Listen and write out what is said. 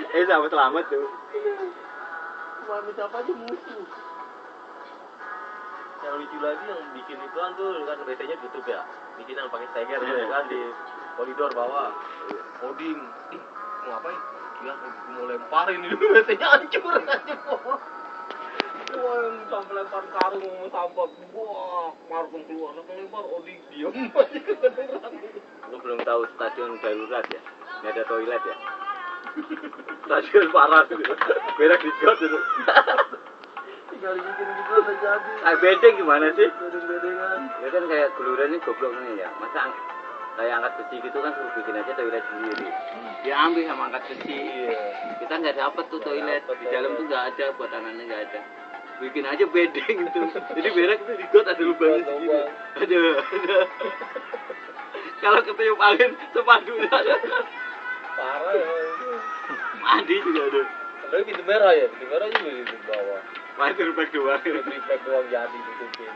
Sampai selamat tuh. Mami siapa aja musuh. Yang lucu lagi yang bikin ituan tuh kan WC-nya tutup ya. Bikin yang pakai steger kan di koridor bawah. Oding, mau ngapain? Dia mau lemparin itu WC-nya hancur aja. Wah, yang sampai lempar karung sampah. Wah, markum keluar, lempar Oding diam aja kedengeran. Lu belum tahu stadion darurat ya? Nggak ada toilet ya? Stadion parah tuh. Berak di got itu. Tinggal bikin gitu udah jadi. Bedeng gimana sih? Bedeng-bedengan. Ya kan kayak geluran ini goblok nih ya. Masa kayak angkat besi gitu kan suruh bikin aja toilet sendiri. Dia ambil sama angkat besi. Iya. Kita nggak dapet tuh toilet. Di dalam tuh nggak ada, buat anaknya nggak ada. Bikin aja bedeng gitu. Jadi berak itu di got ada lubangnya segitu. Ada. Kalau ketiup angin sepadu ada. Parah ya. Mandi juga ada. Tapi pintu merah ya, pintu merah juga di bawah. Wah itu rubek doang. Triplek doang jadi tutupin.